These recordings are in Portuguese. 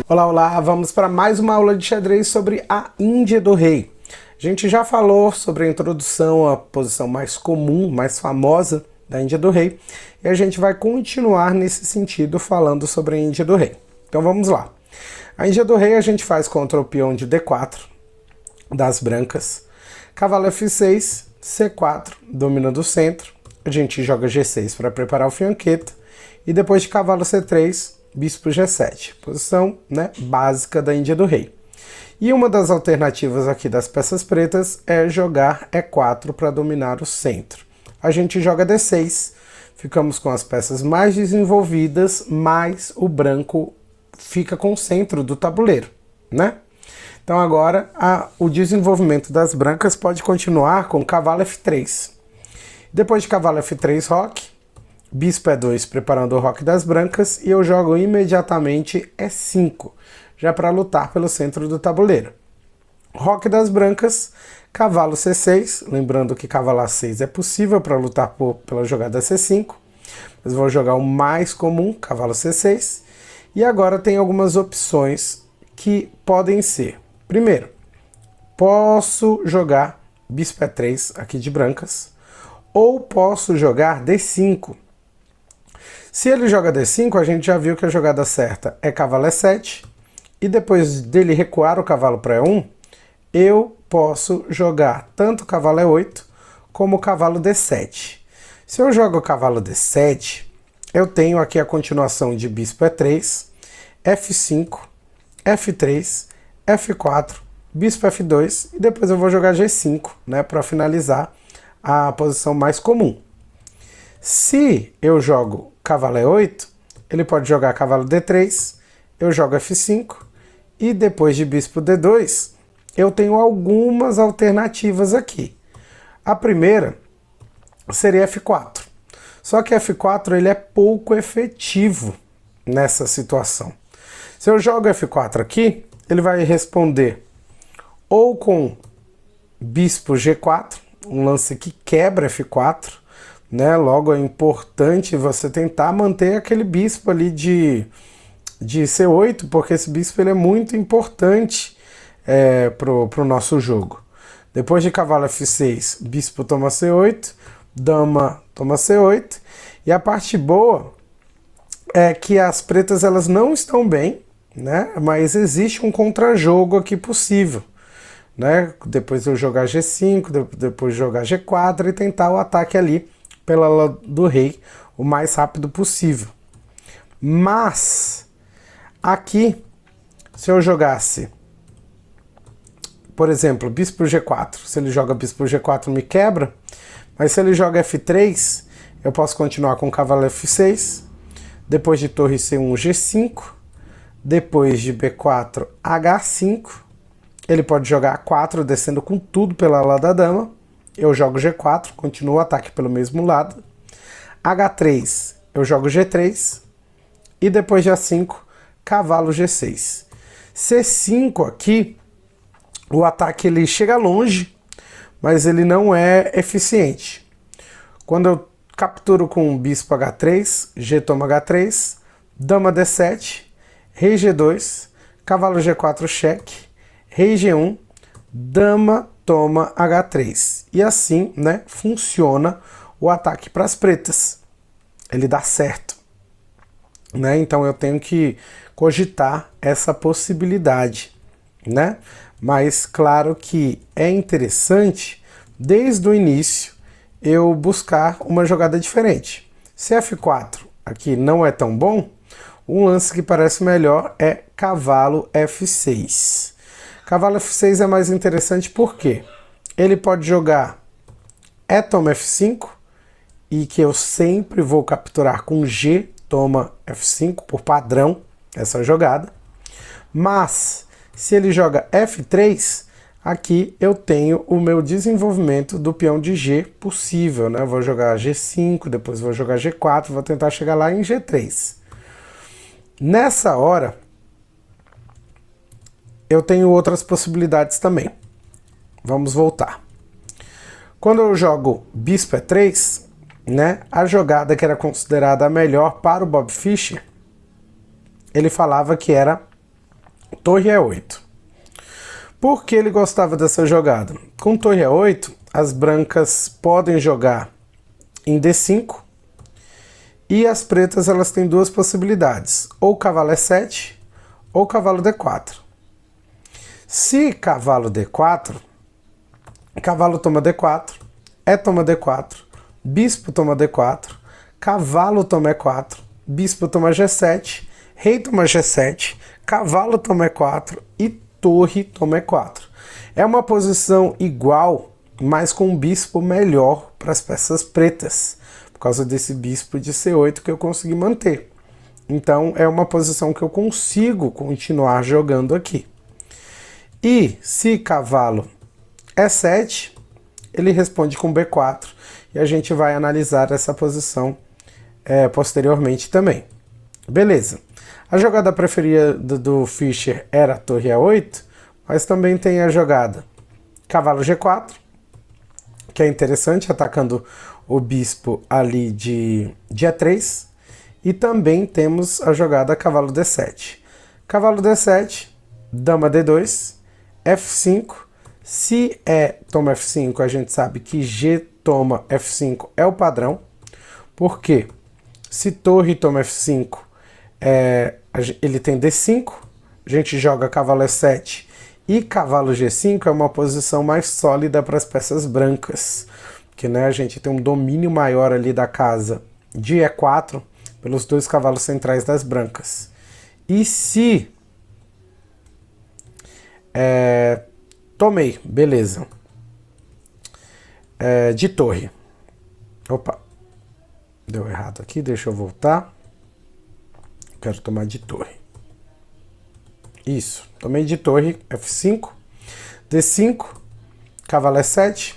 Olá, olá! Vamos para mais uma aula de xadrez sobre a Índia do Rei. A gente já falou sobre a introdução à posição mais comum, mais famosa da Índia do Rei, e a gente vai continuar nesse sentido falando sobre a Índia do Rei. Então vamos lá. A Índia do Rei a gente faz contra o peão de D4 das brancas, cavalo F6, C4, domina do centro, a gente joga G6 para preparar o fianqueta, e depois de cavalo C3, bispo G7, posição, básica da Índia do Rei. E uma das alternativas aqui das peças pretas é jogar E4 para dominar o centro. A gente joga D6, ficamos com as peças mais desenvolvidas, mas o branco fica com o centro do tabuleiro, né? Então agora o desenvolvimento das brancas pode continuar com cavalo F3. Depois de cavalo F3, roque, bispo E2 preparando o roque das brancas e eu jogo imediatamente E5, já para lutar pelo centro do tabuleiro. Roque das brancas, cavalo C6, lembrando que cavalo A6 é possível para lutar pela jogada C5, mas vou jogar o mais comum, cavalo C6, e agora tem algumas opções que podem ser. Primeiro, posso jogar bispo E3 aqui de brancas, ou posso jogar D5. Se ele joga D5, a gente já viu que a jogada certa é cavalo E7, e depois dele recuar o cavalo para E1, eu posso jogar tanto cavalo E8 como cavalo D7. Se eu jogo o cavalo D7, eu tenho aqui a continuação de bispo E3, F5, F3, F4, bispo F2, e depois eu vou jogar G5, para finalizar a posição mais comum. Se eu jogo cavalo E8, ele pode jogar cavalo D3, eu jogo F5, e depois de bispo D2, eu tenho algumas alternativas aqui. A primeira seria F4. Só que F4 ele é pouco efetivo nessa situação. Se eu jogo F4 aqui, ele vai responder ou com bispo G4, um lance que quebra F4, Logo é importante você tentar manter aquele bispo ali de C8, porque esse bispo ele é muito importante pro nosso jogo. Depois de cavalo F6, bispo toma C8, dama toma C8, e a parte boa é que as pretas elas não estão bem, mas existe um contrajogo aqui possível. Depois eu jogar G5, depois jogar G4 e tentar o ataque ali pela ala do rei o mais rápido possível. Mas aqui, se eu jogasse, por exemplo, bispo G4, se ele joga bispo G4 me quebra, mas se ele joga F3, eu posso continuar com cavalo F6, depois de torre C1 G5, depois de B4 H5, ele pode jogar A4 descendo com tudo pela ala da dama, eu jogo G4, continuo o ataque pelo mesmo lado, H3 eu jogo G3, e depois de A5, cavalo G6. C5 aqui, o ataque ele chega longe, mas ele não é eficiente. Quando eu capturo com bispo H3, G toma H3, dama D7, rei G2, cavalo G4 cheque, rei G1, dama toma H3. E assim, funciona o ataque para as pretas. Ele dá certo. Então eu tenho que cogitar essa possibilidade, Mas claro que é interessante, desde o início, eu buscar uma jogada diferente. Se F4 aqui não é tão bom, um lance que parece melhor é cavalo F6. Cavalo F6 é mais interessante porque ele pode jogar E toma F5, e que eu sempre vou capturar com G toma F5, por padrão, essa jogada. Mas, se ele joga F3, aqui eu tenho o meu desenvolvimento do peão de G possível, Eu vou jogar G5, depois vou jogar G4, vou tentar chegar lá em G3. Nessa hora, eu tenho outras possibilidades também. Vamos voltar. Quando eu jogo bispo E3, né, a jogada que era considerada a melhor para o Bob Fischer, ele falava que era torre E8. Por que ele gostava dessa jogada? Com torre E8, as brancas podem jogar em D5 e as pretas elas têm duas possibilidades, ou cavalo E7 ou cavalo D4. Se cavalo D4, cavalo toma D4, toma D4, bispo toma D4, cavalo toma E4, bispo toma G7, rei toma G7, cavalo toma E4 e torre toma E4. É uma posição igual, mas com um bispo melhor para as peças pretas, por causa desse bispo de C8 que eu consegui manter. Então é uma posição que eu consigo continuar jogando aqui. E se cavalo E7, ele responde com B4 e a gente vai analisar essa posição posteriormente também. Beleza. A jogada preferida do Fischer era a torre E8, mas também tem a jogada cavalo G4, que é interessante, atacando o bispo ali de E3, e também temos a jogada cavalo D7. Cavalo D7, dama D2, F5, se toma F5, a gente sabe que G toma F5 é o padrão, porque se torre toma F5, ele tem D5, a gente joga cavalo E7 e cavalo G5 é uma posição mais sólida para as peças brancas, porque né, a gente tem um domínio maior ali da casa de E4 pelos dois cavalos centrais das brancas. E se tomei, beleza, de torre, opa, deu errado aqui, deixa eu voltar, quero tomar de torre. Isso, tomei de torre, F5, D5, cavalo E7,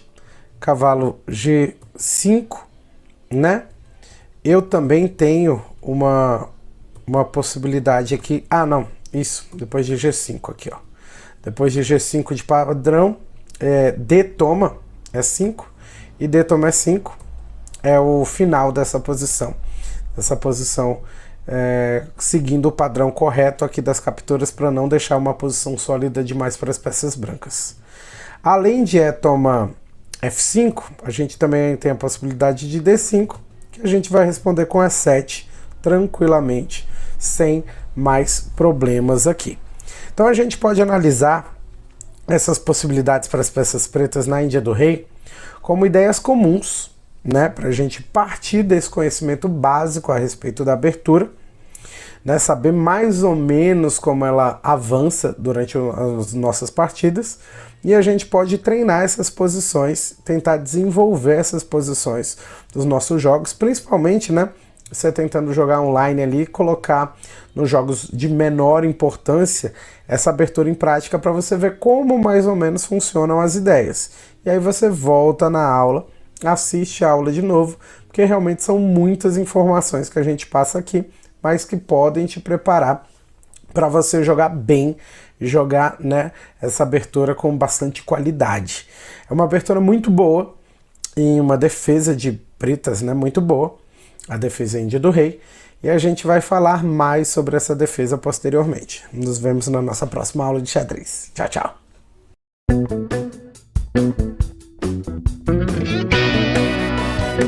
cavalo G5, né? Eu também tenho uma possibilidade aqui, não, isso, depois de G5 aqui, ó. Depois de G5 de padrão, D toma E5 e D toma E5 é o final dessa posição. Seguindo o padrão correto aqui das capturas para não deixar uma posição sólida demais para as peças brancas. Além de toma F5, a gente também tem a possibilidade de D5, que a gente vai responder com E7 tranquilamente, sem mais problemas aqui. Então a gente pode analisar essas possibilidades para as peças pretas na Índia do Rei como ideias comuns, né, para a gente partir desse conhecimento básico a respeito da abertura, né, saber mais ou menos como ela avança durante as nossas partidas, e a gente pode treinar essas posições, tentar desenvolver essas posições dos nossos jogos, principalmente, né, você tentando jogar online ali, colocar nos jogos de menor importância essa abertura em prática para você ver como mais ou menos funcionam as ideias. E aí você volta na aula, assiste a aula de novo, porque realmente são muitas informações que a gente passa aqui, mas que podem te preparar para você jogar bem, jogar, né, essa abertura com bastante qualidade. É uma abertura muito boa e uma defesa de pretas, né, muito boa, a defesa Índia do Rei, e a gente vai falar mais sobre essa defesa posteriormente. Nos vemos na nossa próxima aula de xadrez. Tchau, tchau!